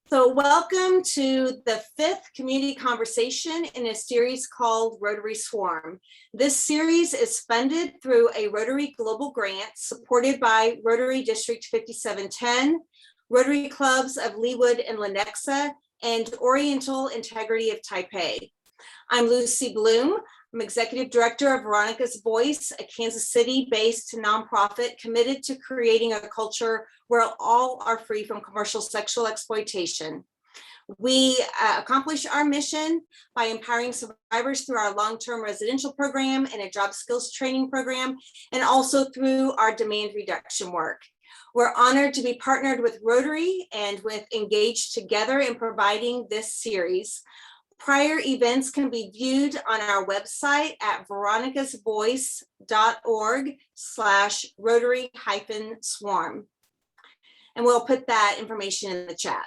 So welcome to the 5th community conversation in a series called Rotary Swarm. This series is funded through a Rotary Global Grant supported by Rotary District 5710, Rotary Clubs of Leawood and Lenexa, and Oriental Integrity of Taipei. I'm Lucy Bloom. I'm Executive Director of Veronica's Voice, a Kansas City-based nonprofit committed to creating a culture where all are free from commercial sexual exploitation. We accomplish our mission by empowering survivors through our long-term residential program and a job skills training program, and also through our demand reduction work. We're honored to be partnered with Rotary and with Engaged Together in providing this series. Prior events can be viewed on our website at veronicasvoice.org/Rotary-Swarm. And we'll put that information in the chat.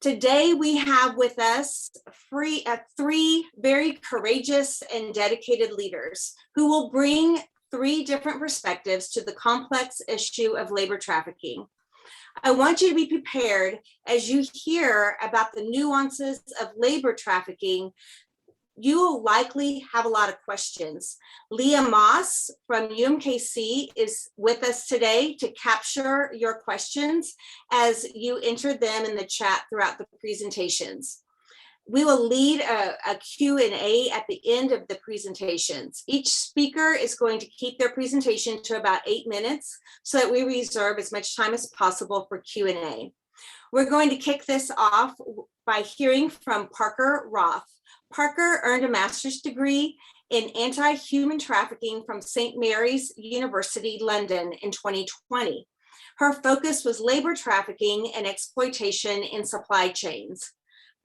Today, we have with us three very courageous and dedicated leaders who will bring 3 different perspectives to the complex issue of labor trafficking. I want you to be prepared as you hear about the nuances of labor trafficking. You will likely have a lot of questions. Leah Moss from UMKC is with us today to capture your questions as you enter them in the chat throughout the presentations. We will lead a Q&A at the end of the presentations. Each speaker is going to keep their presentation to about 8 minutes so that we reserve as much time as possible for Q&A. We're going to kick this off by hearing from Parker Roth. Parker earned a master's degree in anti-human trafficking from St. Mary's University, London in 2020. Her focus was labor trafficking and exploitation in supply chains.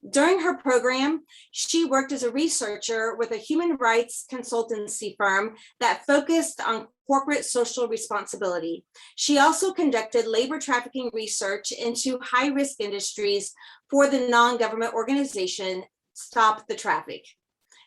During her program, she worked as a researcher with a human rights consultancy firm that focused on corporate social responsibility. She also conducted labor trafficking research into high-risk industries for the non-government organization Stop the Traffic.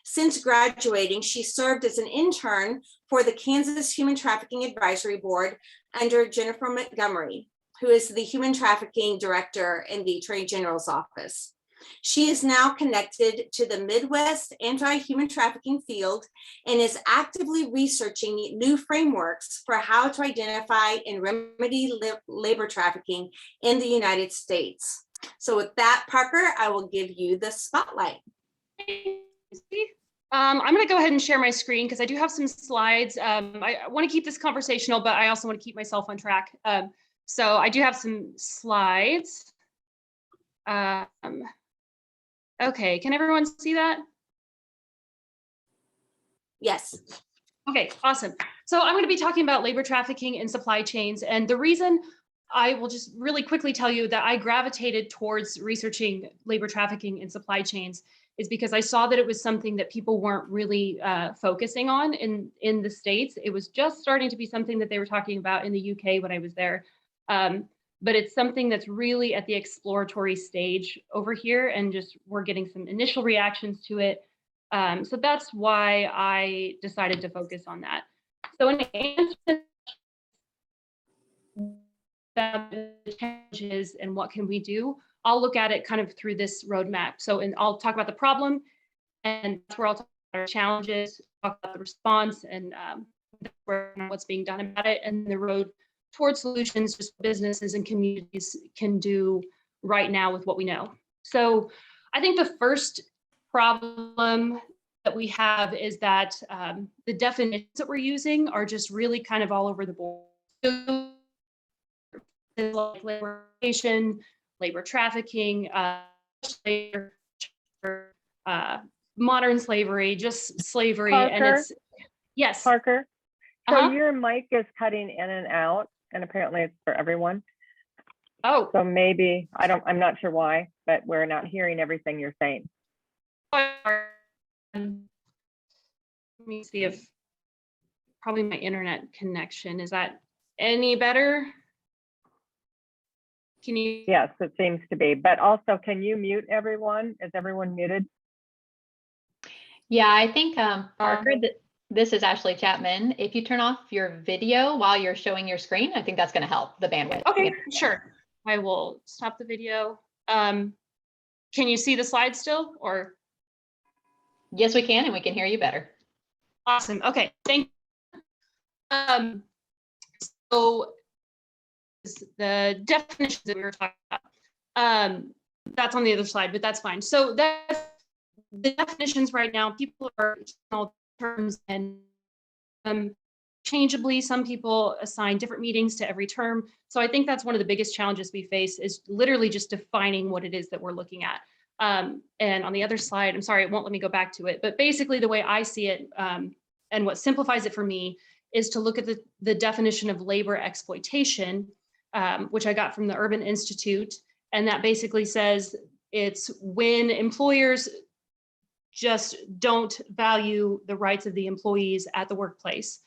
Since graduating, she served as an intern for the Kansas Human Trafficking Advisory Board under Jennifer Montgomery, who is the Human Trafficking Director in the Attorney General's office. She is now connected to the Midwest anti-human trafficking field and is actively researching new frameworks for how to identify and remedy labor trafficking in the United States. So with that, Parker, I will give you the spotlight. I'm going to go ahead and share my screen because I do have some slides. I want to keep this conversational, but I also want to keep myself on track. So I do have some slides. Okay, can everyone see that? Yes. Okay, awesome. So I'm going to be talking about labor trafficking and supply chains. And the reason I will just really quickly tell you that I gravitated towards researching labor trafficking and supply chains is because I saw that it was something that people weren't really focusing on in the States. It was just starting to be something that they were talking about in the UK when I was there. But it's something that's really at the exploratory stage over here, and just we're getting some initial reactions to it. So that's why I decided to focus on that. So in answer to the challenges and what can we do, I'll look at it kind of through this roadmap. So I'll talk about the problem, and that's where I'll talk about our challenges, talk about the response, and what's being done about it, and the road towards solutions just businesses and communities can do right now with what we know. So I think the first problem that we have is that the definitions that we're using are just really kind of all over the board. Like labor trafficking, modern slavery, just slavery. Parker, and it's, yes. Parker, so your mic is cutting in and out, and apparently it's for everyone. Oh. So maybe, I'm not sure why, but we're not hearing everything you're saying. Let me see if, probably my internet connection, is that any better? Can you? Yes, it seems to be, but also can you mute everyone? Is everyone muted? Yeah, I think Parker, this is Ashleigh Chapman. If you turn off your video while you're showing your screen, I think that's going to help the bandwidth. Okay, sure. I will stop the video. Can you see the slide still, or? Yes, we can, and we can hear you better. Awesome. Okay, thank you. So the definitions that we were talking about, that's on the other slide, but that's fine. So that's the definitions right now. People are all terms and changeably. Some people assign different meetings to every term. So I think that's one of the biggest challenges we face, is literally just defining what it is that we're looking at. And on the other slide, I'm sorry, it won't let me go back to it, but basically the way I see it, and what simplifies it for me, is to look at the definition of labor exploitation, which I got from the Urban Institute. And that basically says it's when employers just don't value the rights of the employees at the workplace.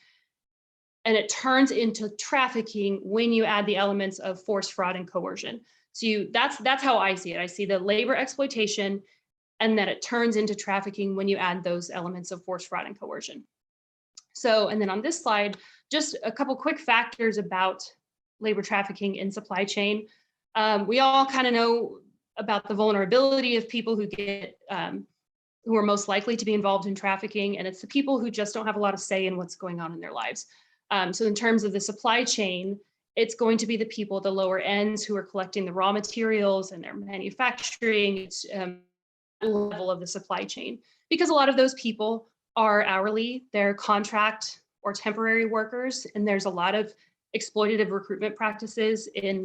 And it turns into trafficking when you add the elements of force, fraud, and coercion. So that's how I see it. I see the labor exploitation, and that it turns into trafficking when you add those elements of force, fraud, and coercion. So, and then on this slide, just a couple quick factors about labor trafficking in supply chain. We all kind of know about the vulnerability of people who get, who are most likely to be involved in trafficking, and it's the people who just don't have a lot of say in what's going on in their lives. So in terms of the supply chain, it's going to be the people at the lower ends who are collecting the raw materials and they're manufacturing level of the supply chain, because a lot of those people are hourly, they're contract or temporary workers, and there's a lot of exploitative recruitment practices in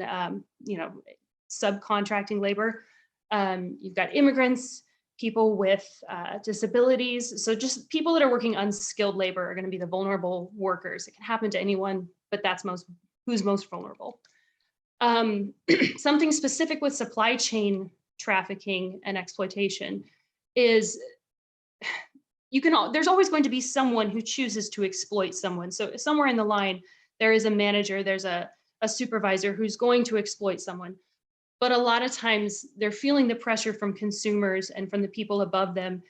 subcontracting labor. You've got immigrants, people with disabilities. So just people that are working unskilled labor are going to be the vulnerable workers. It can happen to anyone, but that's who's most vulnerable. Something specific with supply chain trafficking and exploitation is there's always going to be someone who chooses to exploit someone. So somewhere in the line, there is a manager, there's a supervisor who's going to exploit someone. But a lot of times they're feeling the pressure from consumers and from the people above them.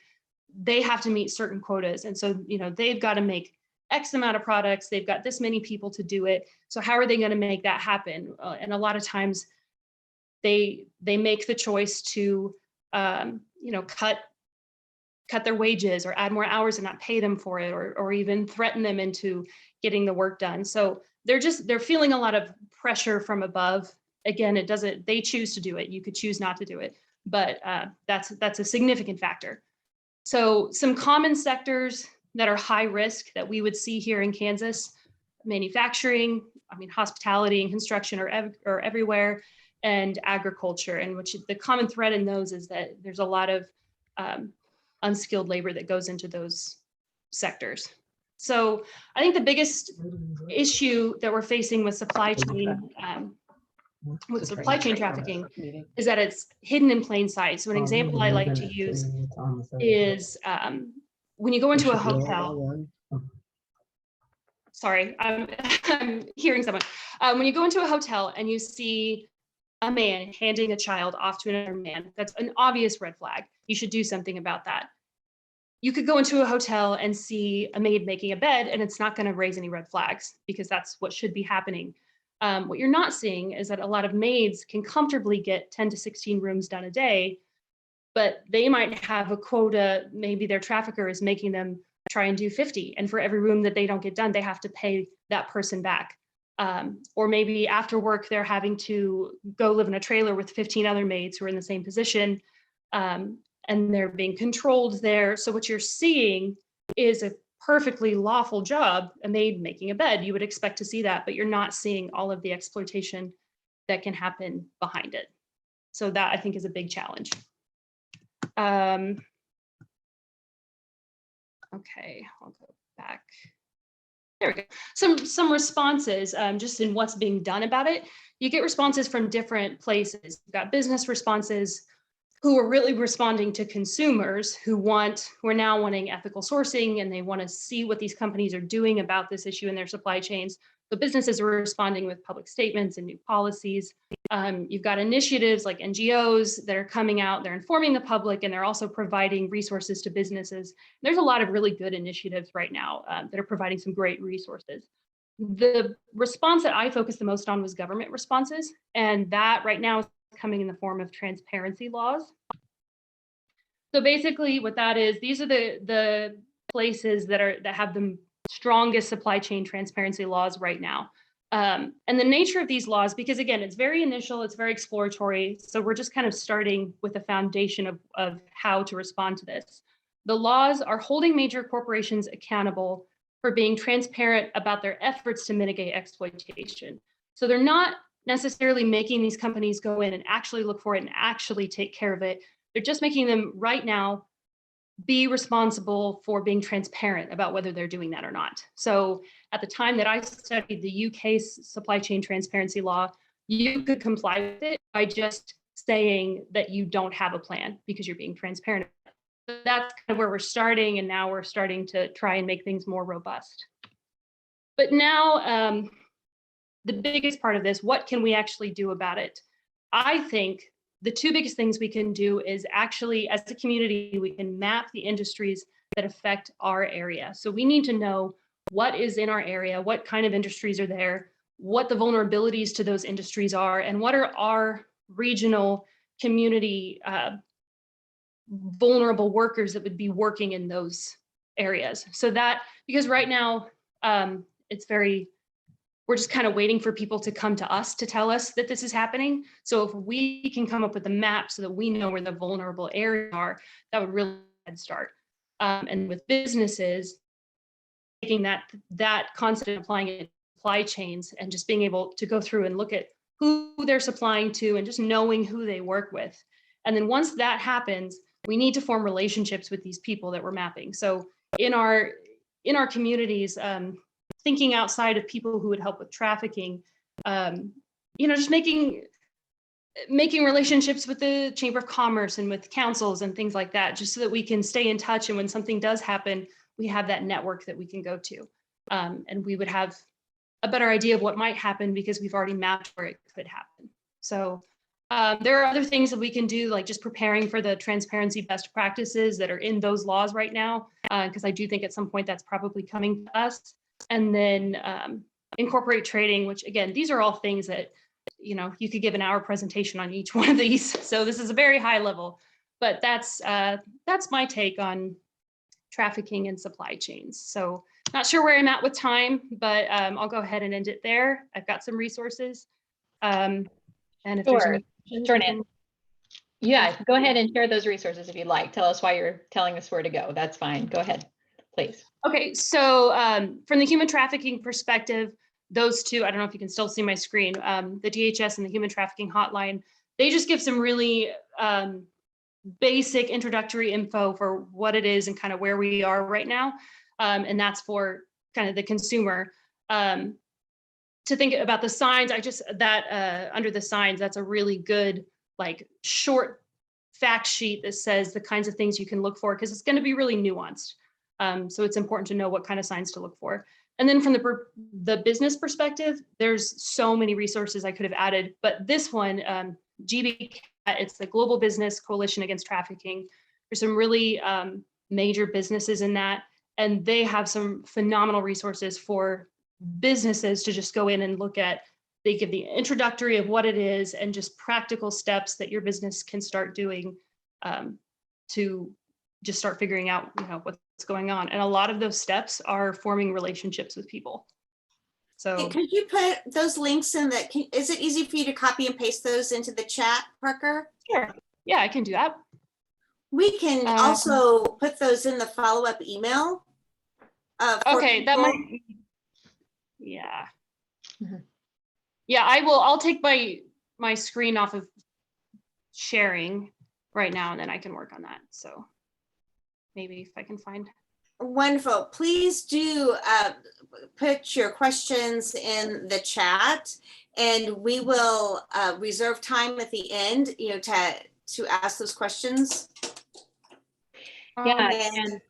They have to meet certain quotas. And so, they've got to make X amount of products. They've got this many people to do it. So how are they going to make that happen? And a lot of times they make the choice to, cut their wages or add more hours and not pay them for it, or even threaten them into getting the work done. So they're feeling a lot of pressure from above. Again, they choose to do it. You could choose not to do it, but that's a significant factor. So some common sectors that are high risk that we would see here in Kansas: manufacturing, hospitality and construction are everywhere, and agriculture, and which the common thread in those is that there's a lot of unskilled labor that goes into those sectors. So I think the biggest issue that we're facing with supply chain trafficking is that it's hidden in plain sight. So an example I like to use is when you go into a hotel. Sorry, I'm hearing someone. When you go into a hotel and you see a man handing a child off to another man, that's an obvious red flag. You should do something about that. You could go into a hotel and see a maid making a bed, and it's not going to raise any red flags because that's what should be happening. What you're not seeing is that a lot of maids can comfortably get 10 to 16 rooms done a day, but they might have a quota. Maybe their trafficker is making them try and do 50. And for every room that they don't get done, they have to pay that person back. Or maybe after work, they're having to go live in a trailer with 15 other maids who are in the same position, and they're being controlled there. So what you're seeing is a perfectly lawful job, a maid making a bed. You would expect to see that, but you're not seeing all of the exploitation that can happen behind it. So that, I think, is a big challenge. Okay, I'll go back. There we go. Some responses, just in what's being done about it. You get responses from different places. You've got business responses who are really responding to consumers who are now wanting ethical sourcing, and they want to see what these companies are doing about this issue in their supply chains. The businesses are responding with public statements and new policies. You've got initiatives like NGOs that are coming out, they're informing the public, and they're also providing resources to businesses. There's a lot of really good initiatives right now that are providing some great resources. The response that I focused the most on was government responses, and that right now is coming in the form of transparency laws. So basically what that is, these are the places that have the strongest supply chain transparency laws right now. And the nature of these laws, because again, it's very initial, it's very exploratory. So we're just kind of starting with the foundation of how to respond to this. The laws are holding major corporations accountable for being transparent about their efforts to mitigate exploitation. So they're not necessarily making these companies go in and actually look for it and actually take care of it. They're just making them right now be responsible for being transparent about whether they're doing that or not. So at the time that I studied the UK's supply chain transparency law, you could comply with it by just saying that you don't have a plan because you're being transparent. So that's kind of where we're starting, and now we're starting to try and make things more robust. But now, the biggest part of this, what can we actually do about it? I think the two biggest things we can do is actually, as a community, we can map the industries that affect our area. So we need to know what is in our area, what kind of industries are there, what the vulnerabilities to those industries are, and what are our regional community vulnerable workers that would be working in those areas. So that, because right now, we're just kind of waiting for people to come to us to tell us that this is happening. So if we can come up with a map so that we know where the vulnerable areas are, that would really head start. And with businesses, taking that concept and applying it in supply chains and just being able to go through and look at who they're supplying to and just knowing who they work with. And then once that happens, we need to form relationships with these people that we're mapping. So in our communities, thinking outside of people who would help with trafficking, just making relationships with the Chamber of Commerce and with councils and things like that, just so that we can stay in touch. And when something does happen, we have that network that we can go to. And we would have a better idea of what might happen because we've already mapped where it could happen. So there are other things that we can do, like just preparing for the transparency best practices that are in those laws right now, because I do think at some point that's probably coming to us. And then incorporate trading, which again, these are all things that, you could give an hour presentation on each one of these. So this is a very high level, but that's my take on trafficking and supply chains. So not sure where I'm at with time, but I'll go ahead and end it there. I've got some resources. And if there's any questions, yeah, go ahead and share those resources if you'd like. Tell us why you're telling us where to go. That's fine. Go ahead, please. Okay, so from the human trafficking perspective, those two, I don't know if you can still see my screen, the DHS and the Human Trafficking Hotline, they just give some really basic introductory info for what it is and kind of where we are right now. And that's for kind of the consumer. To think about the signs, under the signs, that's a really good, like, short fact sheet that says the kinds of things you can look for, because it's going to be really nuanced. So it's important to know what kind of signs to look for. And then from the business perspective, there's so many resources I could have added, but this one, GBCAT, it's the Global Business Coalition Against Trafficking. There's some really major businesses in that, and they have some phenomenal resources for businesses to just go in and look at. They give the introductory of what it is and just practical steps that your business can start doing to just start figuring out, what's going on. And a lot of those steps are forming relationships with people. So Hey, could you put those links in is it easy for you to copy and paste those into the chat, Parker? sure. Yeah, I can do that. We can also put those in the follow-up email. Okay, that might, yeah. Mm-hmm. Yeah, I'll take my screen off of sharing right now, and then I can work on that. So maybe if I can find. Wonderful. Please do put your questions in the chat, and we will reserve time at the end, to ask those questions. Yeah, and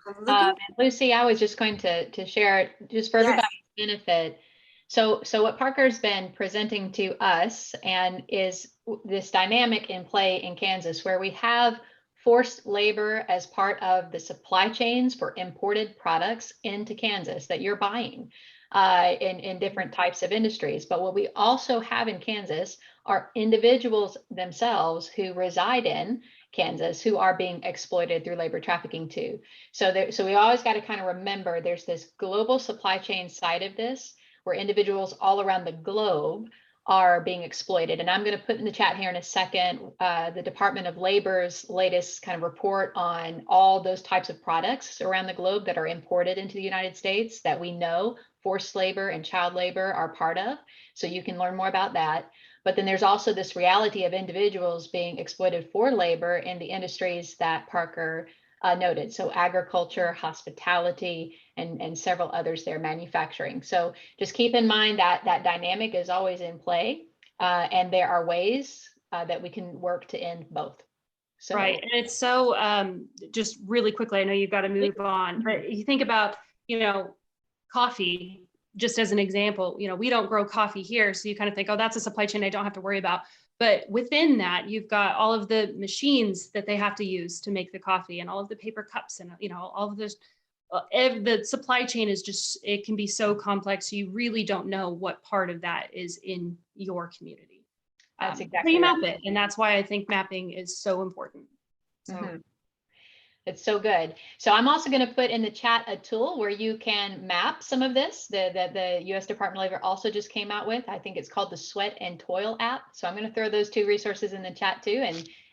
Lucy, I was just going to share, just for everybody's benefit. So what Parker's been presenting to us and is this dynamic in play in Kansas, where we have forced labor as part of the supply chains for imported products into Kansas that you're buying. in different types of industries. But what we also have in Kansas are individuals themselves who reside in Kansas who are being exploited through labor trafficking too. So we always got to kind of remember there's this global supply chain side of this where individuals all around the globe are being exploited. And I'm going to put in the chat here in a second the Department of Labor's latest kind of report on all those types of products around the globe that are imported into the United States that we know forced labor and child labor are part of. So you can learn more about that. But then there's also this reality of individuals being exploited for labor in the industries that Parker noted. So agriculture, hospitality, and several others there, manufacturing. So just keep in mind that that dynamic is always in play. And there are ways that we can work to end both. So, right. And it's so, just really quickly, I know you've got to move on, but you think about, coffee, just as an example, we don't grow coffee here. So you kind of think, oh, that's a supply chain I don't have to worry about. But within that, you've got all of the machines that they have to use to make the coffee and all of the paper cups and, all of this. The supply chain is just, it can be so complex. You really don't know what part of that is in your community. That's So exactly you right. map it. And that's why I think mapping is so important. So. Mm-hmm. It's so good. So I'm also going to put in the chat a tool where you can map some of this that the U.S. Department of Labor also just came out with. I think it's called the Sweat and Toil app. So I'm going to throw those two resources in the chat too,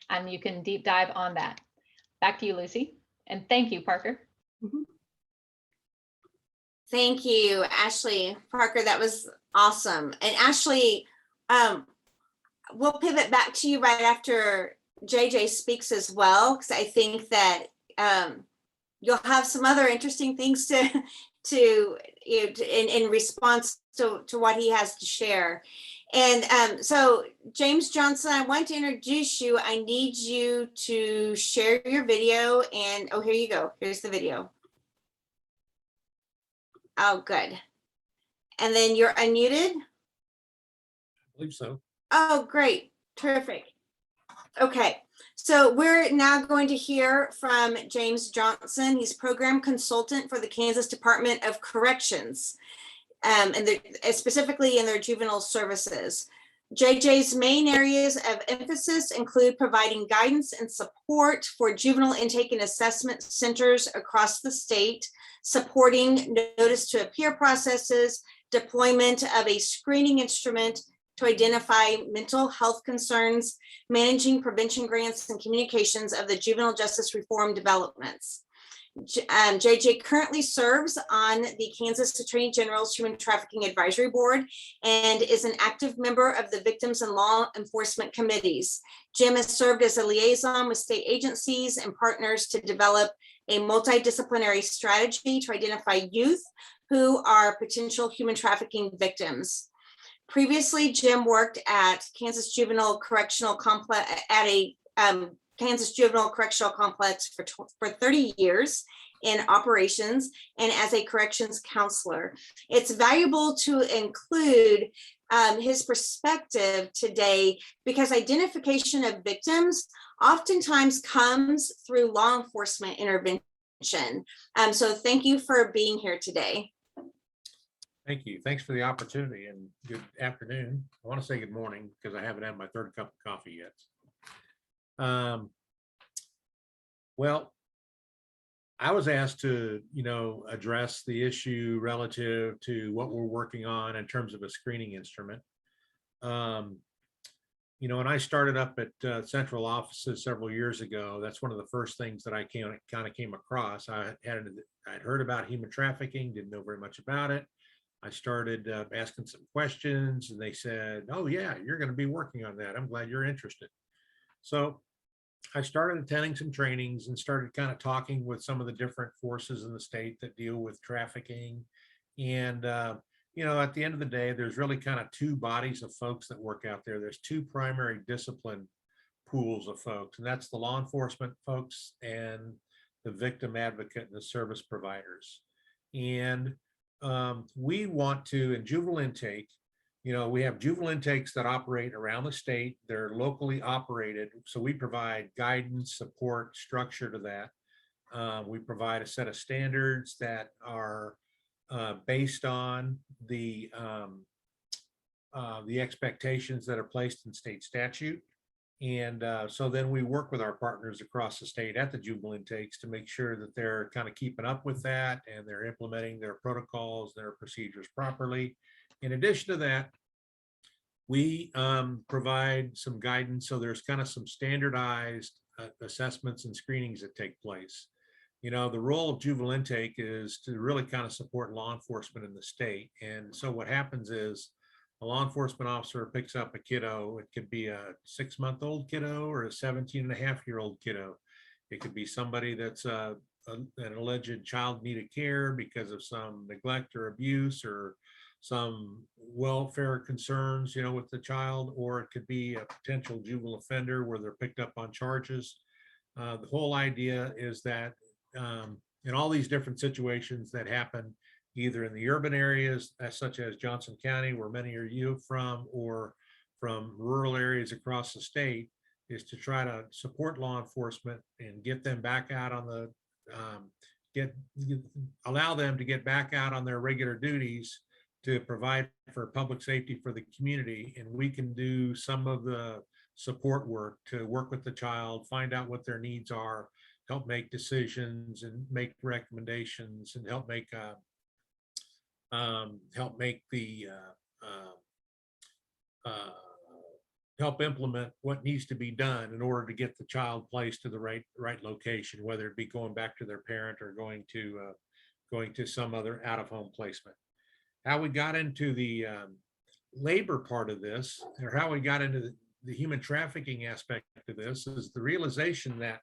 and you can deep dive on that. Back to you, Lucy. And thank you, Parker. Mm-hmm. Thank you, Ashleigh. Parker, that was awesome. And Ashleigh, we'll pivot back to you right after JJ speaks as well, because I think that you'll have some other interesting things to in response to what he has to share. And so James Johnson, I want to introduce you. I need you to share your video, and oh, here you go. Here's the video. Oh, good. And then you're unmuted? I believe so. Oh, great. Terrific. Okay, so we're now going to hear from James Johnson. He's program consultant for the Kansas Department of Corrections, and specifically in their juvenile services. JJ's main areas of emphasis include providing guidance and support for juvenile intake and assessment centers across the state, supporting notice to appear processes, deployment of a screening instrument to identify mental health concerns, managing prevention grants and communications of the juvenile justice reform developments. JJ currently serves on the Kansas Attorney General's Human Trafficking Advisory Board and is an active member of the Victims and Law Enforcement Committees. Jim has served as a liaison with state agencies and partners to develop a multidisciplinary strategy to identify youth who are potential human trafficking victims. Previously, Jim worked at Kansas Juvenile Correctional Complex at a Kansas Juvenile Correctional Complex for 30 years in operations and as a corrections counselor. It's valuable to include his perspective today because identification of victims oftentimes comes through law enforcement intervention. So thank you for being here today. Thank you. Thanks for the opportunity, and good afternoon. I want to say good morning because I haven't had my third cup of coffee yet. Well, I was asked to, address the issue relative to what we're working on in terms of a screening instrument. When I started up at central offices several years ago, that's one of the first things that I kind of came across. I'd heard about human trafficking, didn't know very much about it. I started asking some questions, and they said, oh yeah, you're going to be working on that. I'm glad you're interested. So I started attending some trainings and started kind of talking with some of the different forces in the state that deal with trafficking. And, at the end of the day, there's really kind of two bodies of folks that work out there. There's two primary discipline pools of folks, and that's the law enforcement folks and the victim advocate and the service providers. And we want to, in juvenile intake, we have juvenile intakes that operate around the state. They're locally operated. So we provide guidance, support, structure to that. We provide a set of standards that are based on the expectations that are placed in state statute. And so then we work with our partners across the state at the juvenile intakes to make sure that they're kind of keeping up with that and they're implementing their protocols, their procedures properly. In addition to that, we provide some guidance. So there's kind of some standardized assessments and screenings that take place. You know, the role of juvenile intake is to really kind of support law enforcement in the state. And so what happens is a law enforcement officer picks up a kiddo. It could be a 6-month-old kiddo or a 17-and-a-half-year-old kiddo. It could be somebody that's an alleged child needed care because of some neglect or abuse or some welfare concerns, you know, with the child, or it could be a potential juvenile offender where they're picked up on charges. The whole idea is that in all these different situations that happen, either in the urban areas, such as Johnson County, where many are you from, or from rural areas across the state, is to try to support law enforcement and get them back out on the, allow them to get back out on their regular duties to provide for public safety for the community. And we can do some of the support work to work with the child, find out what their needs are, help make decisions and make recommendations, and help make help implement what needs to be done in order to get the child placed to the right location, whether it be going back to their parent or going to some other out-of-home placement. How we got into the labor part of this, or how we got into the human trafficking aspect of this, is the realization that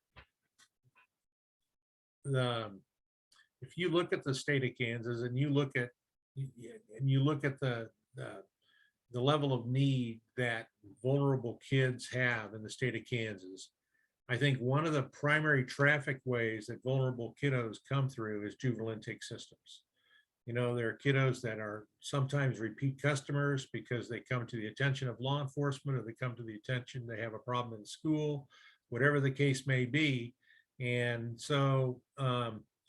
if you look at the state of Kansas and you look at the level of need that vulnerable kids have in the state of Kansas, I think one of the primary traffic ways that vulnerable kiddos come through is juvenile intake systems. You know, there are kiddos that are sometimes repeat customers because they come to the attention of law enforcement, or they come to the attention, they have a problem in school, whatever the case may be. And so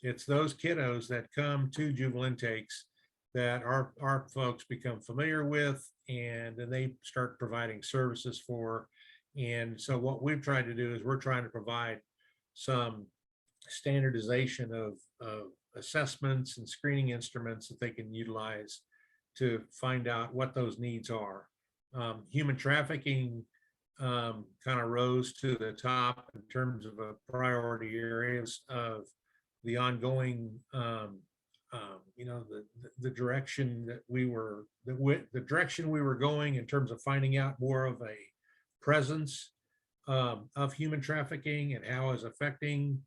it's those kiddos that come to juvenile intakes that our folks become familiar with, and then they start providing services for. And so what we've tried to do is we're trying to provide some standardization of assessments and screening instruments that they can utilize to find out what those needs are. Human trafficking kind of rose to the top in terms of a priority areas of the ongoing, you know, the direction that we were, the direction we were going in terms of finding out more of a presence of human trafficking and how it's affecting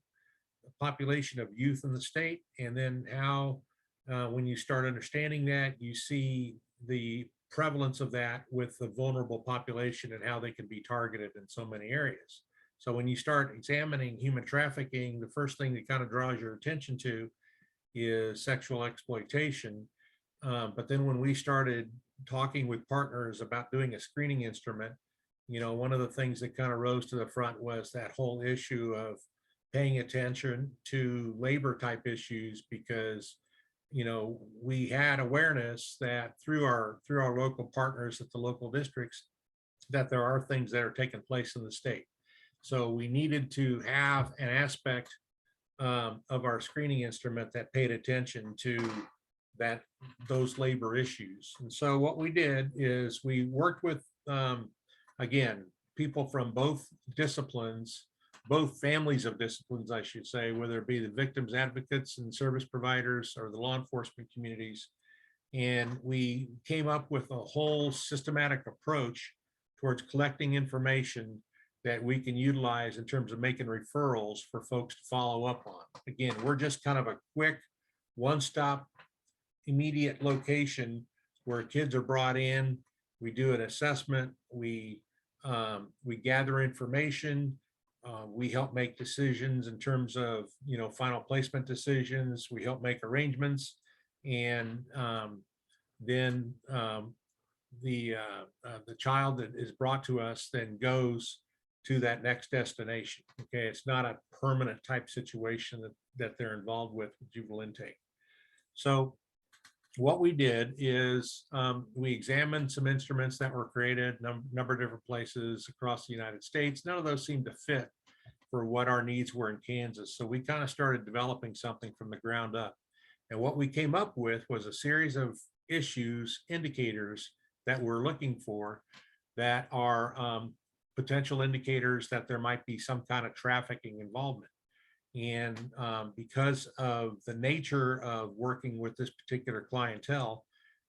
the population of youth in the state. And then how, when you start understanding that, you see the prevalence of that with the vulnerable population and how they can be targeted in so many areas. So when you start examining human trafficking, the first thing that kind of draws your attention to is sexual exploitation. But then when we started talking with partners about doing a screening instrument, you know, one of the things that kind of rose to the front was that whole issue of paying attention to labor type issues, because, you know, we had awareness that through our local partners at the local districts, that there are things that are taking place in the state. So we needed to have an aspect of our screening instrument that paid attention to those labor issues. And so what we did is we worked with, again, people from both disciplines, both families of disciplines, I should say, whether it be the victims advocates and service providers or the law enforcement communities. And we came up with a whole systematic approach towards collecting information that we can utilize in terms of making referrals for folks to follow up on. Again, we're just kind of a quick one-stop immediate location where kids are brought in, we do an assessment, we gather information, we help make decisions in terms of, you know, final placement decisions, we help make arrangements, and then the child that is brought to us then goes to that next destination. Okay, it's not a permanent type situation that they're involved with juvenile intake. So what we did is we examined some instruments that were created, number of different places across the United States. None of those seemed to fit for what our needs were in Kansas. So we kind of started developing something from the ground up. And what we came up with was a series of issues, indicators that we're looking for that are potential indicators that there might be some kind of trafficking involvement. And because of the nature of working with this particular clientele,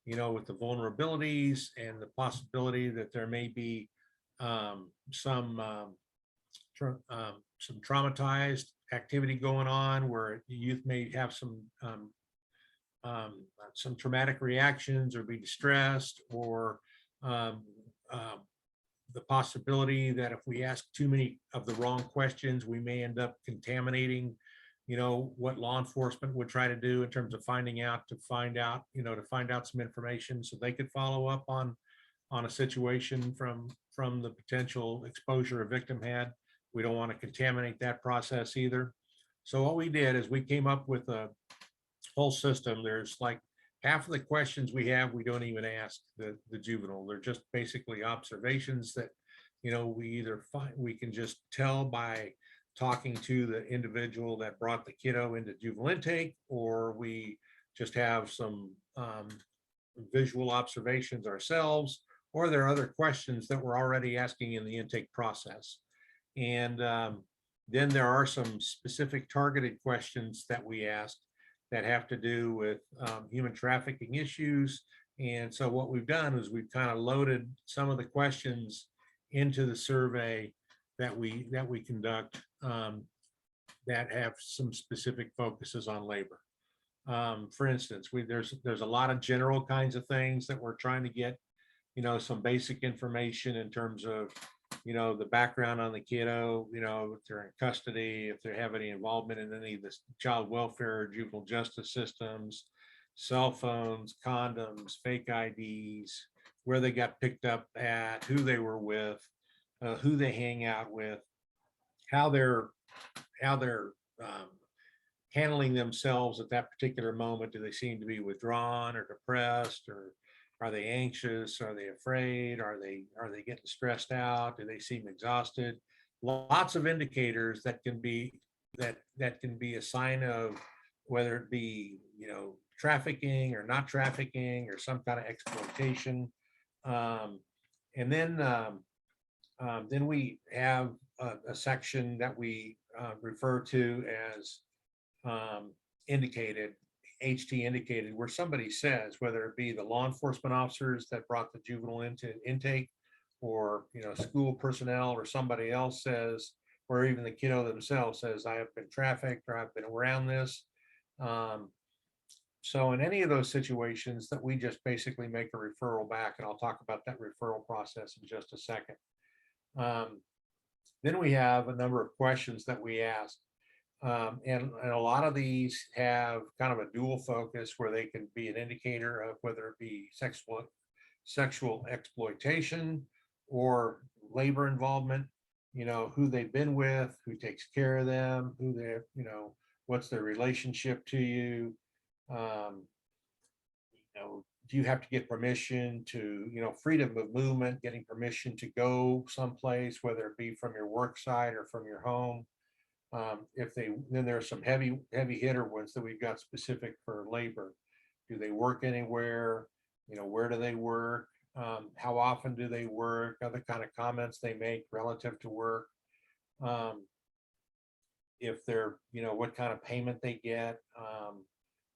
you know, with the vulnerabilities and the possibility that there may be some traumatized activity going on where youth may have some traumatic reactions or be distressed, or the possibility that if we ask too many of the wrong questions, we may end up contaminating, you know, what law enforcement would try to do in terms of find out some information so they could follow up on a situation from the potential exposure a victim had. We don't want to contaminate that process either. So what we did is we came up with a whole system. There's like half of the questions we have, we don't even ask the juvenile. They're just basically observations that, you know, we can just tell by talking to the individual that brought the kiddo into juvenile intake, or we just have some visual observations ourselves, or there are other questions that we're already asking in the intake process. And then there are some specific targeted questions that we ask that have to do with human trafficking issues. And so what we've done is we've kind of loaded some of the questions into the survey that we conduct that have some specific focuses on labor. For instance, there's a lot of general kinds of things that we're trying to get, you know, some basic information in terms of, you know, the background on the kiddo, you know, if they're in custody, if they have any involvement in any of the child welfare, juvenile justice systems, cell phones, condoms, fake IDs, where they got picked up at, who they were with, who they hang out with, how they're handling themselves at that particular moment. Do they seem to be withdrawn or depressed, or are they anxious? Are they afraid? Are they getting stressed out? Do they seem exhausted? Lots of indicators that can be a sign of whether it be, you know, trafficking or not trafficking or some kind of exploitation. And then we have a section that we refer to as indicated, HT indicated, where somebody says, whether it be the law enforcement officers that brought the juvenile into intake, or, you know, school personnel, or somebody else says, or even the kiddo themselves says, I have been trafficked, or I've been around this. So in any of those situations, that we just basically make a referral back, and I'll talk about that referral process in just a second. Then we have a number of questions that we ask. And a lot of these have kind of a dual focus, where they can be an indicator of whether it be sexual exploitation or labor involvement, you know, who they've been with, who takes care of them, who they're, you know, what's their relationship to you. You know, do you have to get permission to, you know, freedom of movement, getting permission to go someplace, whether it be from your work site or from your home. Then there are some heavy hitter ones that we've got specific for labor. Do they work anywhere? You know, where do they work? How often do they work? Other kind of comments they make relative to work. If they're, you know, what kind of payment they get,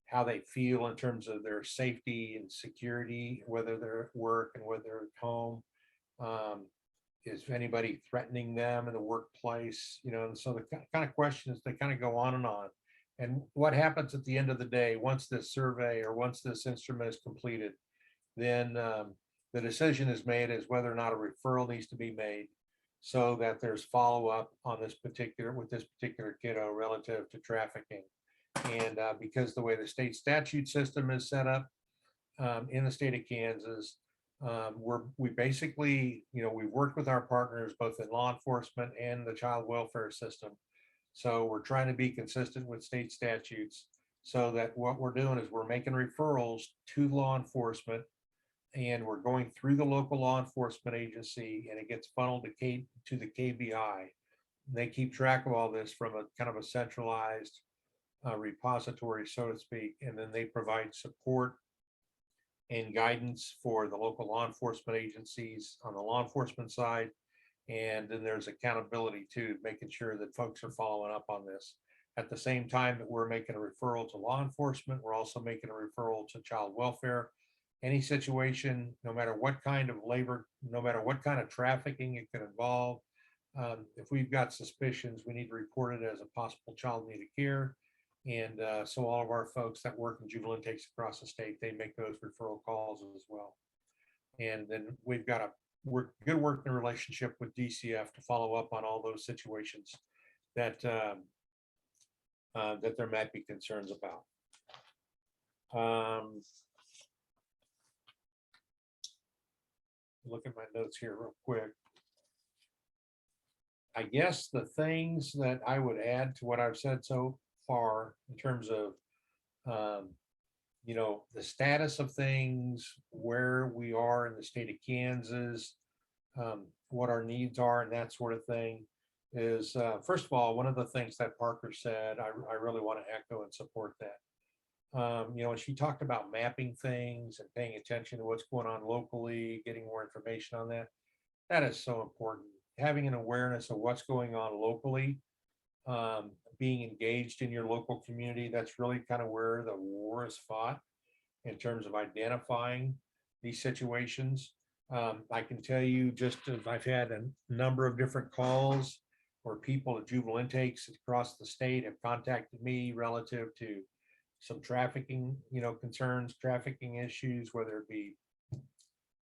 how they feel in terms of their safety and security, whether they're at work and whether they're at home. Is anybody threatening them in the workplace? You know, and so the kind of questions, they kind of go on and on. And what happens at the end of the day, once this survey or once this instrument is completed, then the decision is made as whether or not a referral needs to be made, so that there's follow-up on this particular kiddo relative to trafficking. And because the way the state statute system is set up in the state of Kansas, we basically, you know, we've worked with our partners both in law enforcement and the child welfare system. So we're trying to be consistent with state statutes so that what we're doing is we're making referrals to law enforcement, and we're going through the local law enforcement agency, and it gets funneled to the KBI. They keep track of all this from a kind of a centralized repository, so to speak, and then they provide support and guidance for the local law enforcement agencies on the law enforcement side. And then there's accountability too, making sure that folks are following up on this. At the same time that we're making a referral to law enforcement, we're also making a referral to child welfare. Any situation, no matter what kind of labor, no matter what kind of trafficking it could involve, if we've got suspicions, we need to report it as a possible child needed care. And so all of our folks that work in juvenile intakes across the state, they make those referral calls as well. And then we've got a good working relationship with DCF to follow up on all those situations that that there might be concerns about. Look at my notes here real quick. I guess the things that I would add to what I've said so far in terms of you know, the status of things, where we are in the state of Kansas, what our needs are, and that sort of thing is, first of all, one of the things that Parker said, I really want to echo and support that. You know, she talked about mapping things and paying attention to what's going on locally, getting more information on that. That is so important. Having an awareness of what's going on locally, being engaged in your local community, that's really kind of where the war is fought in terms of identifying these situations. I can tell you, just as I've had a number of different calls where people at juvenile intakes across the state have contacted me relative to some trafficking, you know, concerns, trafficking issues, whether it be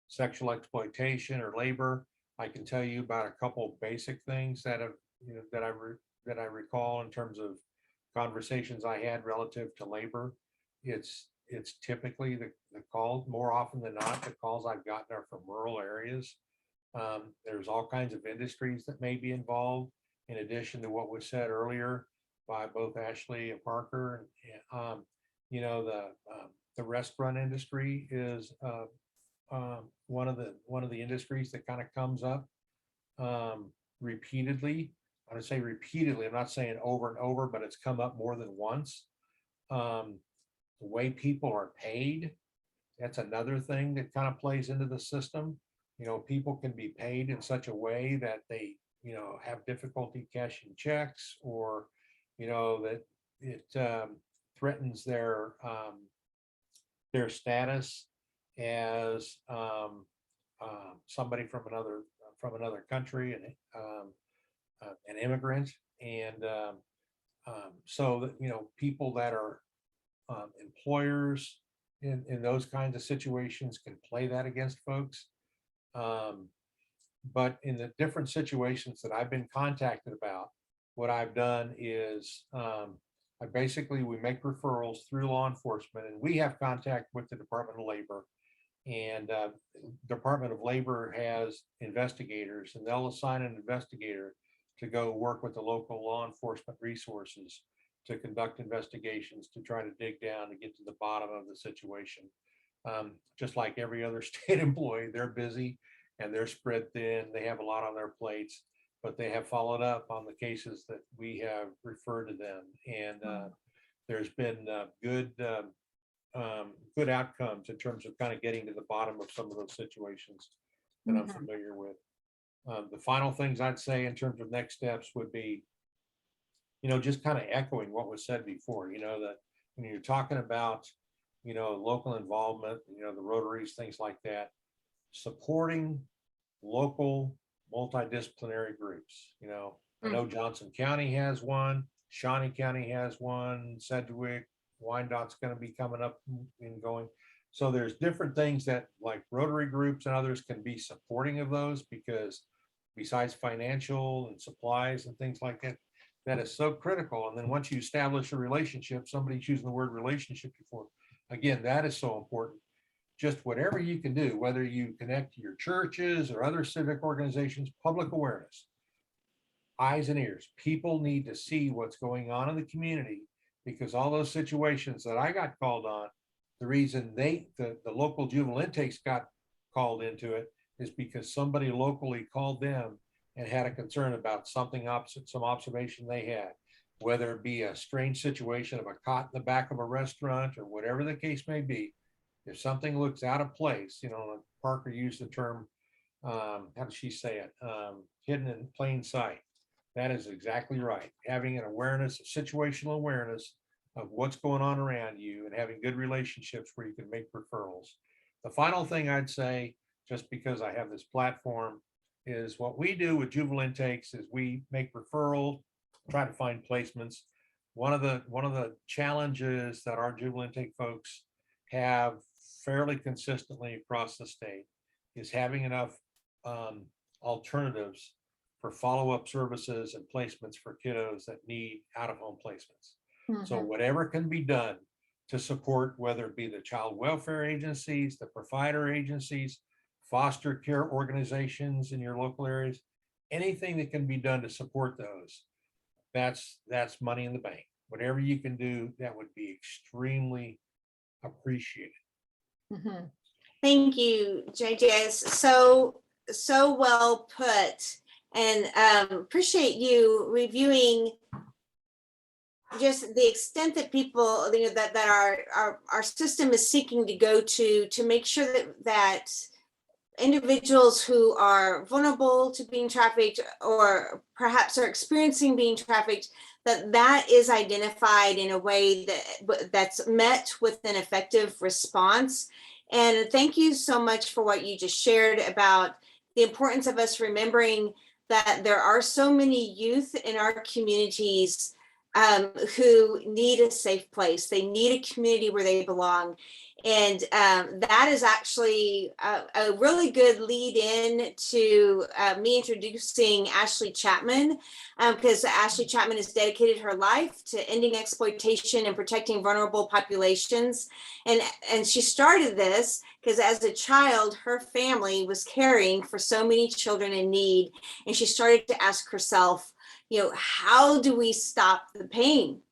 sexual exploitation or labor. I can tell you about a couple of basic things that have, you know, that I recall in terms of conversations I had relative to labor. It's typically the calls, more often than not, the calls I've gotten are from rural areas. There's all kinds of industries that may be involved, in addition to what was said earlier by both Ashleigh and Parker. You know, the restaurant industry is one of the industries that kind of comes up repeatedly. I would say repeatedly, I'm not saying over and over, but it's come up more than once. The way people are paid, that's another thing that kind of plays into the system. You know, people can be paid in such a way that they, you know, have difficulty cashing checks, or, you know, that it threatens their status as somebody from another country, and an immigrant. And so that, you know, people that are employers in those kinds of situations can play that against folks. But in the different situations that I've been contacted about, what I've done is we make referrals through law enforcement, and we have contact with the Department of Labor. And Department of Labor has investigators, and they'll assign an investigator to go work with the local law enforcement resources to conduct investigations, to try to dig down to get to the bottom of the situation. Just like every other state employee, they're busy and they're spread thin. They have a lot on their plates, but they have followed up on the cases that we have referred to them. And there's been good outcomes in terms of kind of getting to the bottom of some of those situations that I'm familiar with. The final things I'd say in terms of next steps would be, you know, just kind of echoing what was said before, you know, that when you're talking about, you know, local involvement, you know, the Rotaries, things like that, supporting local multidisciplinary groups. You know, I know Johnson County has one, Shawnee County has one, Sedgwick, Wyandott's going to be coming up and going. So there's different things that, like, Rotary groups and others can be supporting of those, because besides financial and supplies and things like that, that is so critical. And then once you establish a relationship, somebody's using the word relationship before, again, that is so important. Just whatever you can do, whether you connect to your churches or other civic organizations, public awareness, eyes and ears. People need to see what's going on in the community, because all those situations that I got called on, the reason the local juvenile intakes got called into it is because somebody locally called them and had a concern about something opposite, some observation they had, whether it be a strange situation of a cot in the back of a restaurant or whatever the case may be. If something looks out of place, Parker used the term, how does she say it? Hidden in plain sight. That is exactly right. Having an awareness, situational awareness of what's going on around you and having good relationships where you can make referrals. The final thing I'd say, just because I have this platform, is what we do with juvenile intakes is we make referrals, try to find placements. One of the challenges that our juvenile intake folks have fairly consistently across the state is having enough alternatives for follow-up services and placements for kiddos that need out-of-home placements. So whatever can be done to support, whether it be the child welfare agencies, the provider agencies, foster care organizations in your local areas, anything that can be done to support those, that's money in the bank. Whatever you can do, that would be extremely appreciated. Thank you, JJ. So well put, and appreciate you reviewing just the extent that people, that our system is seeking to go to make sure that individuals who are vulnerable to being trafficked or perhaps are experiencing being trafficked, that is identified in a way that's met with an effective response. And thank you so much for what you just shared about the importance of us remembering that there are so many youth in our communities who need a safe place. They need a community where they belong. And that is actually a really good lead in to me introducing Ashleigh Chapman, because Ashleigh Chapman has dedicated her life to ending exploitation and protecting vulnerable populations. And she started this because as a child, her family was caring for so many children in need. And she started to ask herself, how do we stop the pain?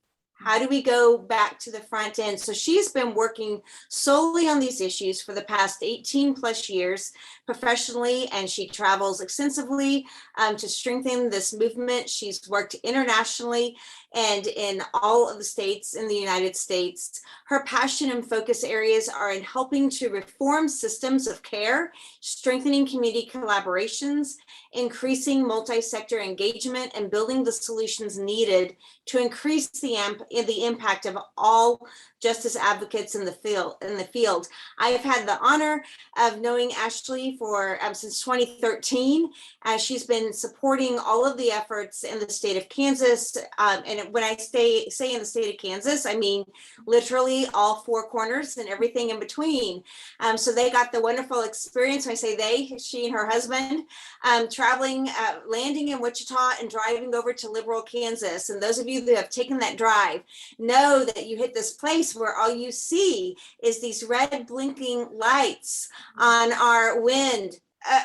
How do we go back to the front end? So she's been working solely on these issues for the past 18 plus years professionally, and she travels extensively to strengthen this movement. She's worked internationally and in all of the states in the United States. Her passion and focus areas are in helping to reform systems of care, strengthening community collaborations, increasing multi-sector engagement, and building the solutions needed to increase the impact of all justice advocates in the field. I have had the honor of knowing Ashleigh for since 2013. She's been supporting all of the efforts in the state of Kansas. And when I say in the state of Kansas, I mean literally all four corners and everything in between. So they got the wonderful experience. When I say they, she and her husband, traveling, landing in Wichita and driving over to Liberal, Kansas. And those of you that have taken that drive know that you hit this place where all you see is these red blinking lights on our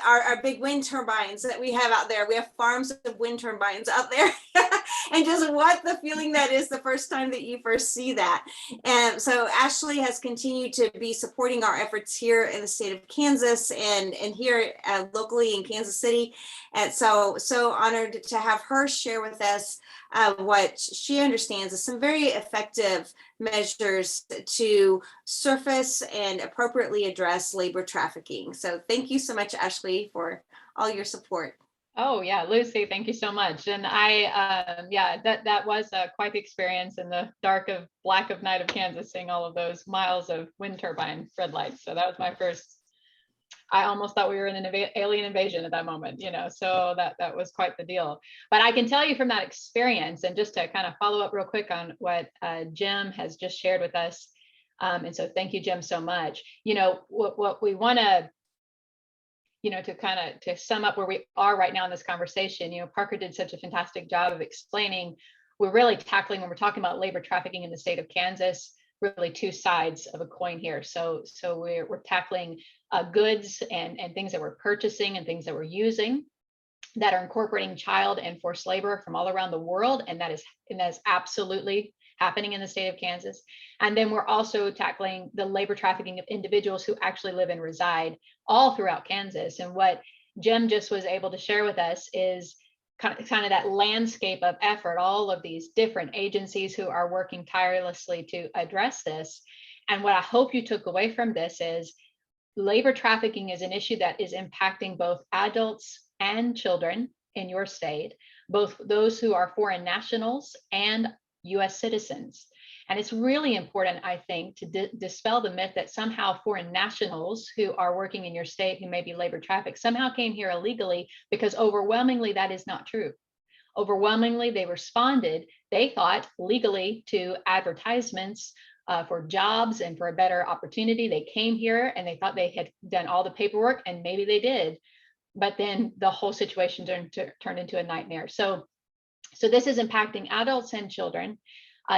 our big wind turbines that we have out there. We have farms of wind turbines out there. And just what the feeling that is the first time that you first see that. And so Ashleigh has continued to be supporting our efforts here in the state of Kansas and here locally in Kansas City. And so honored to have her share with us what she understands as some very effective measures to surface and appropriately address labor trafficking. So thank you so much, Ashleigh, for all your support. Oh yeah, Lucy, thank you so much. And that was quite the experience in the black of night of Kansas, seeing all of those miles of wind turbine red lights. So that was my first. I almost thought we were in an alien invasion at that moment, so that was quite the deal. But I can tell you from that experience, and just to kind of follow up real quick on what Jim has just shared with us. And so thank you, Jim, so much. What we want to, to sum up where we are right now in this conversation, Parker did such a fantastic job of explaining, we're really tackling, when we're talking about labor trafficking in the state of Kansas, really two sides of a coin here. So we're tackling goods and things that we're purchasing and things that we're using that are incorporating child and forced labor from all around the world. And that is absolutely happening in the state of Kansas. And then we're also tackling the labor trafficking of individuals who actually live and reside all throughout Kansas. And what Jim just was able to share with us is kind of that landscape of effort, all of these different agencies who are working tirelessly to address this. And what I hope you took away from this is labor trafficking is an issue that is impacting both adults and children in your state, both those who are foreign nationals and US citizens. And it's really important, I think, to dispel the myth that somehow foreign nationals who are working in your state who may be labor trafficked somehow came here illegally, because overwhelmingly that is not true. Overwhelmingly, they responded, they thought, legally to advertisements for jobs and for a better opportunity. They came here and they thought they had done all the paperwork, and maybe they did, but then the whole situation turned into a nightmare. So this is impacting adults and children,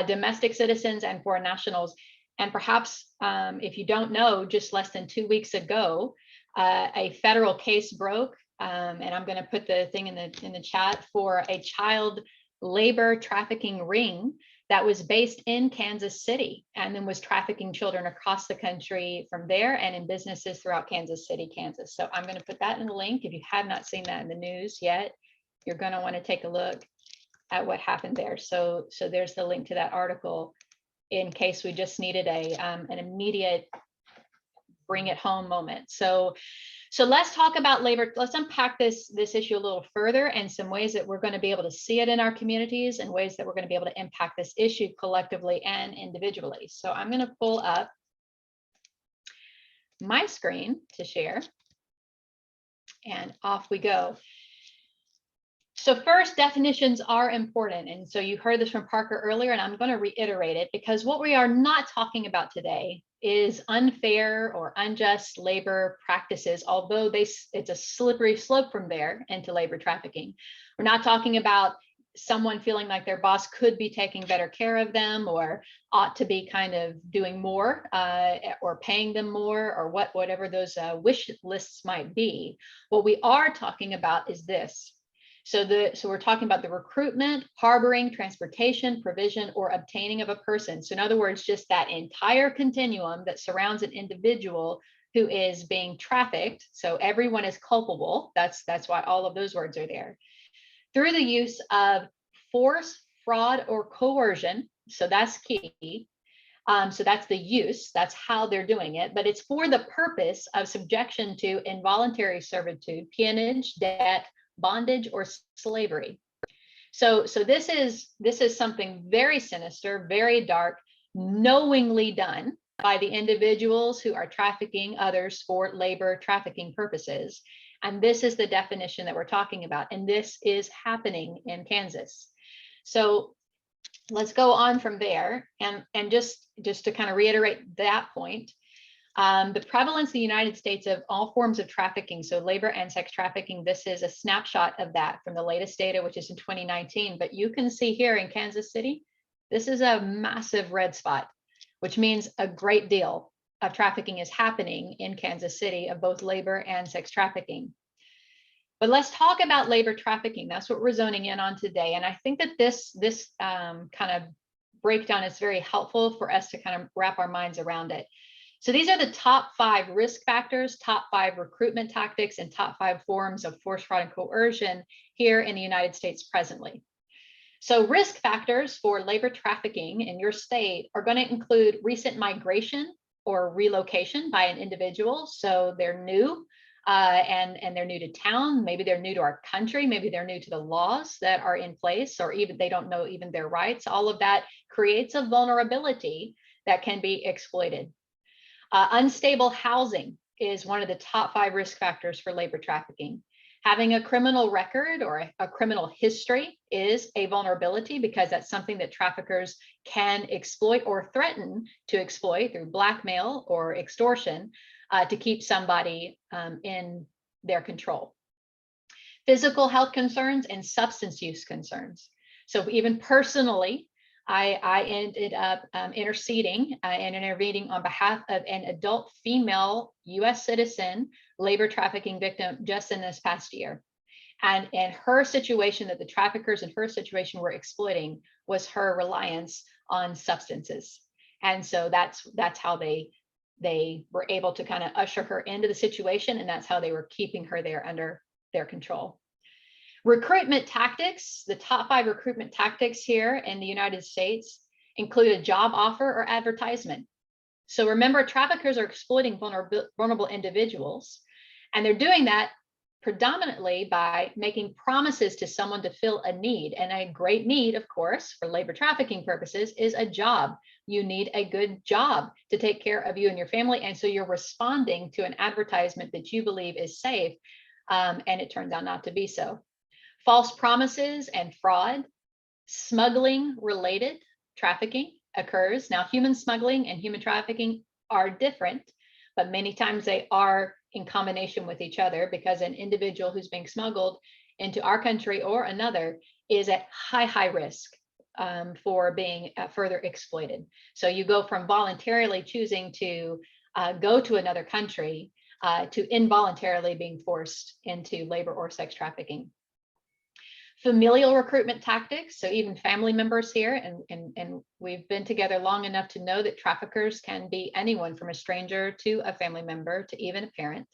domestic citizens and foreign nationals. And perhaps if you don't know, just less than 2 weeks ago, a federal case broke, and I'm going to put the thing in the chat, for a child labor trafficking ring that was based in Kansas City, and then was trafficking children across the country from there and in businesses throughout Kansas City, Kansas. So I'm going to put that in the link. If you have not seen that in the news yet, you're going to want to take a look at what happened there. So there's the link to that article in case we just needed an immediate bring it home moment. So let's talk about labor. Let's unpack this issue a little further, and some ways that we're going to be able to see it in our communities, and ways that we're going to be able to impact this issue collectively and individually. So I'm going to pull up my screen to share, and off we go. So first, definitions are important. And so you heard this from Parker earlier, and I'm going to reiterate it, because what we are not talking about today is unfair or unjust labor practices, although it's a slippery slope from there into labor trafficking. We're not talking about someone feeling like their boss could be taking better care of them, or ought to be kind of doing more, or paying them more, or whatever those wish lists might be. What we are talking about is this. So we're talking about the recruitment, harboring, transportation, provision, or obtaining of a person. So in other words, just that entire continuum that surrounds an individual who is being trafficked. So everyone is culpable. That's why all of those words are there. Through the use of force, fraud, or coercion. So that's key. So that's the use, that's how they're doing it, but it's for the purpose of subjection to involuntary servitude, peonage, debt, bondage, or slavery. So this is something very sinister, very dark, knowingly done by the individuals who are trafficking others for labor trafficking purposes. And this is the definition that we're talking about. And this is happening in Kansas. So let's go on from there. And just to kind of reiterate that point, the prevalence in the United States of all forms of trafficking, so labor and sex trafficking, this is a snapshot of that from the latest data, which is in 2019. But you can see here in Kansas City, this is a massive red spot, which means a great deal of trafficking is happening in Kansas City of both labor and sex trafficking. But let's talk about labor trafficking. That's what we're zoning in on today. And I think that this kind of breakdown is very helpful for us to kind of wrap our minds around it. So these are the top 5 risk factors, top 5 recruitment tactics, and top 5 forms of force, fraud, and coercion here in the United States presently. So risk factors for labor trafficking in your state are going to include recent migration or relocation by an individual. So they're new and they're new to town. Maybe they're new to our country. Maybe they're new to the laws that are in place, or even they don't know even their rights. All of that creates a vulnerability that can be exploited. Unstable housing is one of the top 5 risk factors for labor trafficking. Having a criminal record or a criminal history is a vulnerability, because that's something that traffickers can exploit or threaten to exploit through blackmail or extortion to keep somebody in their control. Physical health concerns and substance use concerns. So even personally, I ended up interceding and intervening on behalf of an adult female US citizen labor trafficking victim just in this past year. And her situation, that the traffickers in her situation were exploiting, was her reliance on substances. And so that's how they were able to kind of usher her into the situation, and that's how they were keeping her there under their control. Recruitment tactics, the top 5 recruitment tactics here in the United States include a job offer or advertisement. So remember, traffickers are exploiting vulnerable individuals, and they're doing that predominantly by making promises to someone to fill a need. And a great need, of course, for labor trafficking purposes is a job. You need a good job to take care of you and your family. And so you're responding to an advertisement that you believe is safe, and it turns out not to be so. False promises and fraud, smuggling related trafficking occurs. Now, human smuggling and human trafficking are different, but many times they are in combination with each other, because an individual who's being smuggled into our country or another is at high risk for being further exploited. So you go from voluntarily choosing to go to another country to involuntarily being forced into labor or sex trafficking. Familial recruitment tactics, so even family members here, and we've been together long enough to know that traffickers can be anyone from a stranger to a family member to even a parent,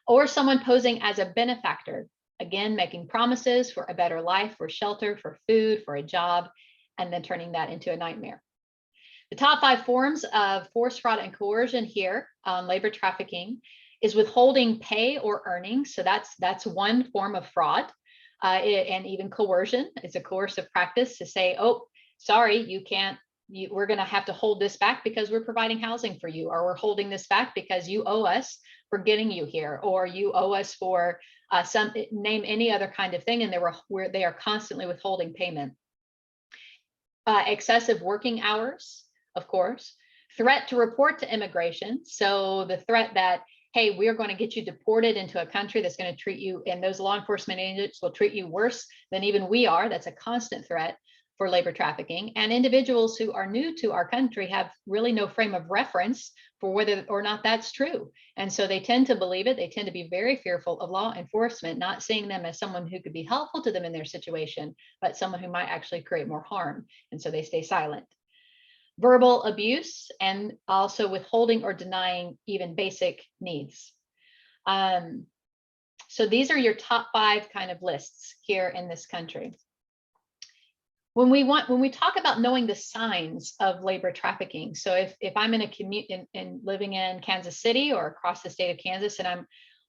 or someone posing as a benefactor, again, making promises for a better life, for shelter, for food, for a job, and then turning that into a nightmare. The top 5 forms of force, fraud, and coercion here on labor trafficking is withholding pay or earnings. So that's one form of fraud. And even coercion is a coercive practice to say, oh, sorry, you can't, we're going to have to hold this back because we're providing housing for you, or we're holding this back because you owe us for getting you here, or you owe us for name any other kind of thing. And they are constantly withholding payment. Excessive working hours, of course, threat to report to immigration. So the threat that, hey, we're going to get you deported into a country that's going to treat you, and those law enforcement agents will treat you worse than even we are. That's a constant threat for labor trafficking. And individuals who are new to our country have really no frame of reference for whether or not that's true. And so they tend to believe it. They tend to be very fearful of law enforcement, not seeing them as someone who could be helpful to them in their situation, but someone who might actually create more harm. And so they stay silent. Verbal abuse, and also withholding or denying even basic needs. So these are your top 5 kind of lists here in this country. When we talk about knowing the signs of labor trafficking, so if I'm in a commute and living in Kansas City or across the state of Kansas, and I'm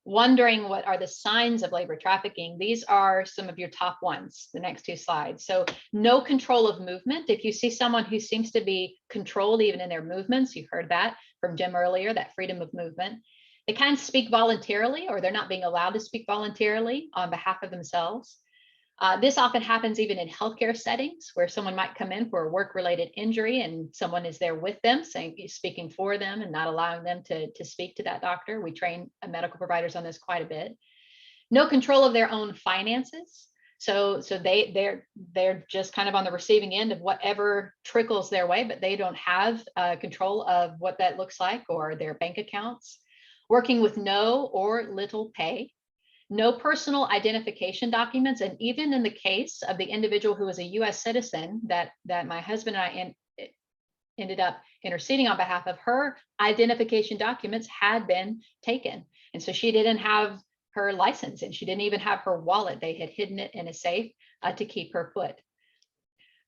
wondering what are the signs of labor trafficking, these are some of your top ones, the next 2 slides. So no control of movement. If you see someone who seems to be controlled even in their movements, you heard that from Jim earlier, that freedom of movement. They can't speak voluntarily, or they're not being allowed to speak voluntarily on behalf of themselves. This often happens even in healthcare settings, where someone might come in for a work-related injury and someone is there with them, speaking for them and not allowing them to speak to that doctor. We train medical providers on this quite a bit. No control of their own finances. So they're just kind of on the receiving end of whatever trickles their way, but they don't have control of what that looks like or their bank accounts. Working with no or little pay. No personal identification documents. And even in the case of the individual who was a US citizen that my husband and I ended up interceding on behalf of, her identification documents had been taken. And so she didn't have her license, and she didn't even have her wallet. They had hidden it in a safe to keep her put.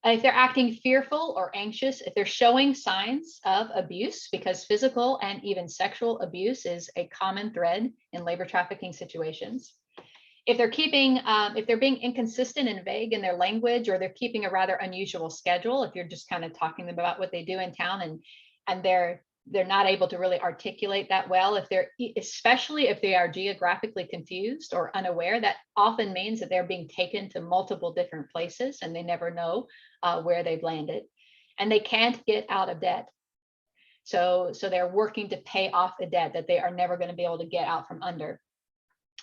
If they're acting fearful or anxious, if they're showing signs of abuse, because physical and even sexual abuse is a common thread in labor trafficking situations. If they're being inconsistent and vague in their language, or they're keeping a rather unusual schedule, if you're just kind of talking to them about what they do in town and they're not able to really articulate that well, especially if they are geographically confused or unaware, that often means that they're being taken to multiple different places and they never know where they've landed, and they can't get out of debt. So they're working to pay off a debt that they are never going to be able to get out from under.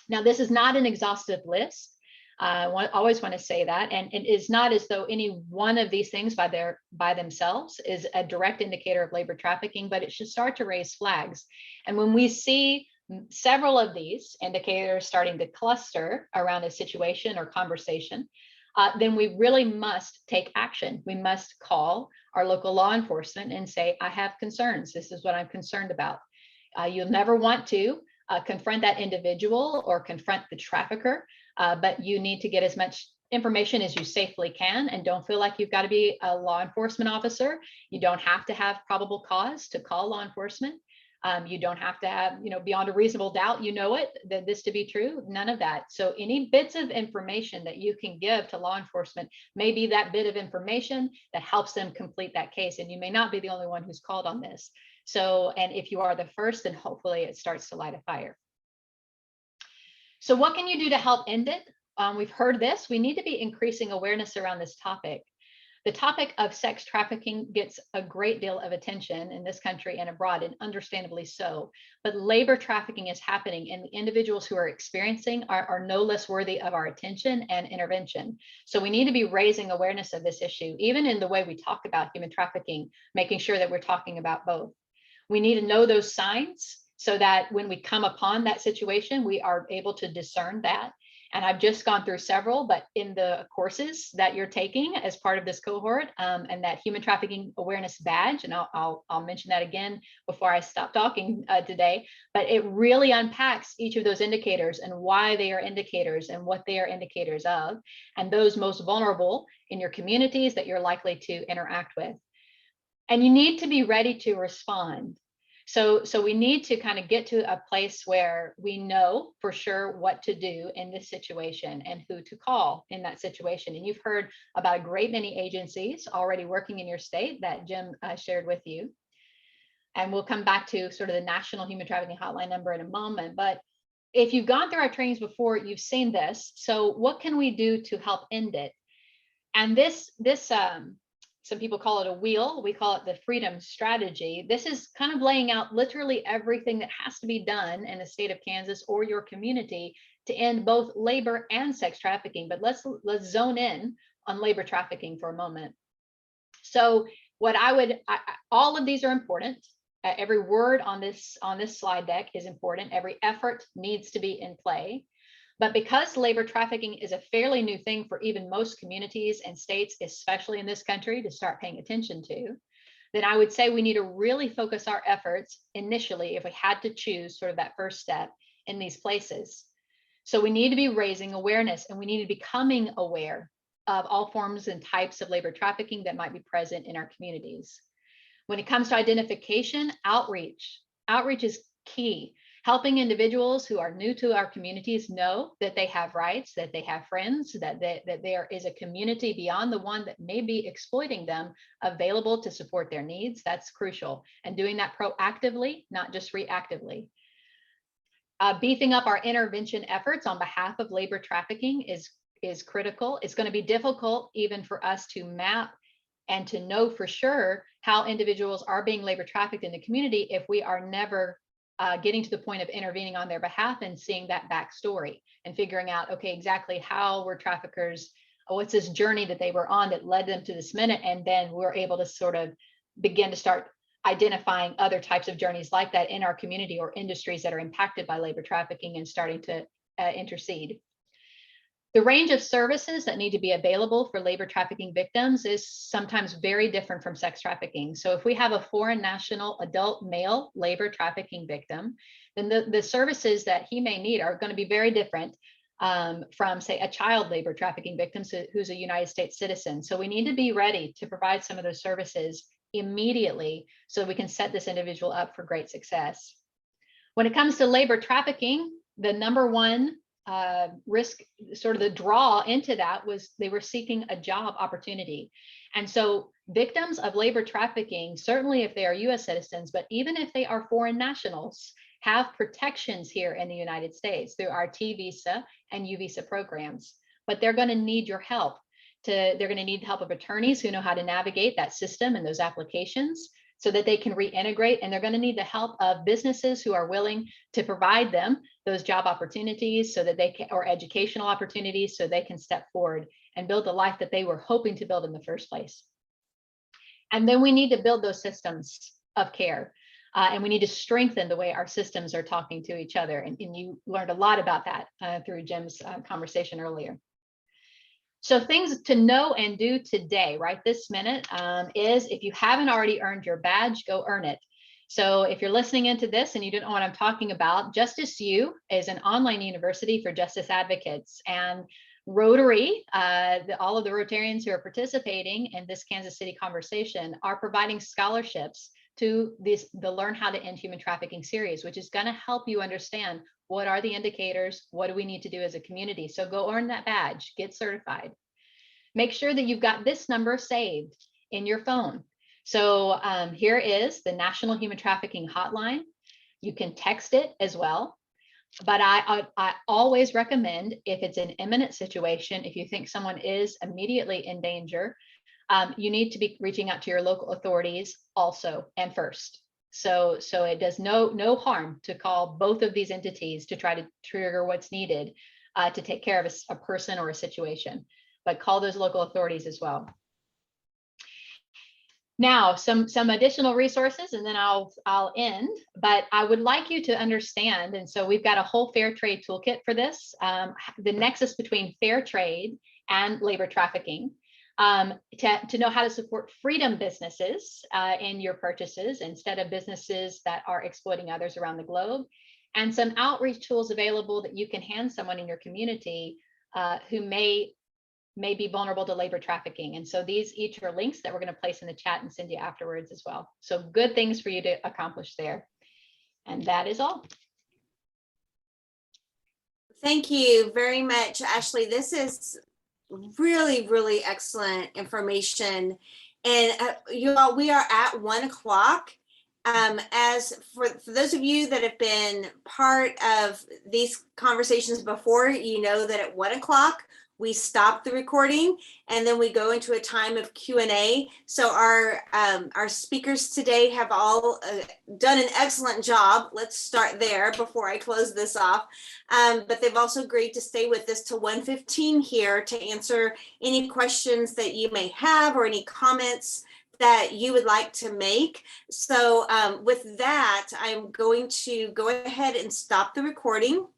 Now, this is not an exhaustive list. I always want to say that, and it is not as though any one of these things by themselves is a direct indicator of labor trafficking, but it should start to raise flags. And when we see several of these indicators starting to cluster around a situation or conversation, then we really must take action. We must call our local law enforcement and say, I have concerns. This is what I'm concerned about. You'll never want to confront that individual or confront the trafficker, but you need to get as much information as you safely can, and don't feel like you've got to be a law enforcement officer. You don't have to have probable cause to call law enforcement. You don't have to have, beyond a reasonable doubt, that this to be true, none of that. So any bits of information that you can give to law enforcement may be that bit of information that helps them complete that case. And you may not be the only one who's called on this. So, and if you are the first, then hopefully it starts to light a fire. So what can you do to help end it? We've heard this. We need to be increasing awareness around this topic. The topic of sex trafficking gets a great deal of attention in this country and abroad, and understandably so. But labor trafficking is happening, and the individuals who are experiencing are no less worthy of our attention and intervention. So we need to be raising awareness of this issue, even in the way we talk about human trafficking, making sure that we're talking about both. We need to know those signs so that when we come upon that situation, we are able to discern that. And I've just gone through several, but in the courses that you're taking as part of this cohort, and that human trafficking awareness badge, and I'll mention that again before I stop talking today, but it really unpacks each of those indicators and why they are indicators and what they are indicators of, and those most vulnerable in your communities that you're likely to interact with. And you need to be ready to respond. So we need to kind of get to a place where we know for sure what to do in this situation and who to call in that situation. And you've heard about a great many agencies already working in your state that Jim shared with you. And we'll come back to sort of the National Human Trafficking Hotline number in a moment. But if you've gone through our trainings before, you've seen this. So what can we do to help end it? And this some people call it a wheel. We call it the freedom strategy. This is kind of laying out literally everything that has to be done in the state of Kansas or your community to end both labor and sex trafficking. But let's zone in on labor trafficking for a moment. So what all of these are important. Every word on this slide deck is important. Every effort needs to be in play. But because labor trafficking is a fairly new thing for even most communities and states, especially in this country, to start paying attention to, then I would say we need to really focus our efforts initially, if we had to choose sort of that first step, in these places. So we need to be raising awareness, and we need to be becoming aware of all forms and types of labor trafficking that might be present in our communities. When it comes to identification, outreach is key. Helping individuals who are new to our communities know that they have rights, that they have friends, that there is a community beyond the one that may be exploiting them available to support their needs. That's crucial. And doing that proactively, not just reactively. Beefing up our intervention efforts on behalf of labor trafficking is critical. It's going to be difficult even for us to map and to know for sure how individuals are being labor trafficked in the community if we are never getting to the point of intervening on their behalf and seeing that backstory and figuring out, okay, exactly how were traffickers, what's this journey that they were on that led them to this minute, and then we're able to sort of begin to start identifying other types of journeys like that in our community or industries that are impacted by labor trafficking and starting to intercede. The range of services that need to be available for labor trafficking victims is sometimes very different from sex trafficking. So if we have a foreign national adult male labor trafficking victim, then the services that he may need are going to be very different from, say, a child labor trafficking victim who's a United States citizen. So we need to be ready to provide some of those services immediately so we can set this individual up for great success. When it comes to labor trafficking, the number one risk, sort of the draw into that, was they were seeking a job opportunity. And so victims of labor trafficking, certainly if they are US citizens, but even if they are foreign nationals, have protections here in the United States through our T visa and U visa programs, but they're going to need your help. They're going to need the help of attorneys who know how to navigate that system and those applications so that they can reintegrate, and they're going to need the help of businesses who are willing to provide them those job opportunities so that they can, or educational opportunities so they can step forward and build the life that they were hoping to build in the first place. And then we need to build those systems of care. And we need to strengthen the way our systems are talking to each other. And you learned a lot about that through Jim's conversation earlier. So things to know and do today, right this minute, is if you haven't already earned your badge, go earn it. So if you're listening into this and you don't know what I'm talking about, Justice U is an online university for justice advocates. And Rotary, all of the Rotarians who are participating in this Kansas City conversation are providing scholarships to the Learn How to End Human Trafficking series, which is going to help you understand what are the indicators, what do we need to do as a community. So go earn that badge, get certified. Make sure that you've got this number saved in your phone. So here is the National Human Trafficking Hotline. You can text it as well. But I always recommend, if it's an imminent situation, if you think someone is immediately in danger, you need to be reaching out to your local authorities also and first. So it does no harm to call both of these entities to try to trigger what's needed to take care of a person or a situation, but call those local authorities as well. Now, some additional resources, and then I'll end, but I would like you to understand, and so we've got a whole fair trade toolkit for this, the nexus between fair trade and labor trafficking, to know how to support freedom businesses in your purchases instead of businesses that are exploiting others around the globe, and some outreach tools available that you can hand someone in your community who may be vulnerable to labor trafficking. And so these each are links that we're going to place in the chat and send you afterwards as well. So good things for you to accomplish there. And that is all. Thank you very much, Ashleigh. This is really, really excellent information. And you all, we are at 1 o'clock. As for those of you that have been part of these conversations before, you know that at 1 o'clock, we stop the recording and then we go into a time of Q&A. So our speakers today have all done an excellent job. Let's start there before I close this off. But they've also agreed to stay with us till 1:15 here to answer any questions that you may have or any comments that you would like to make. So with that, I'm going to go ahead and stop the recording.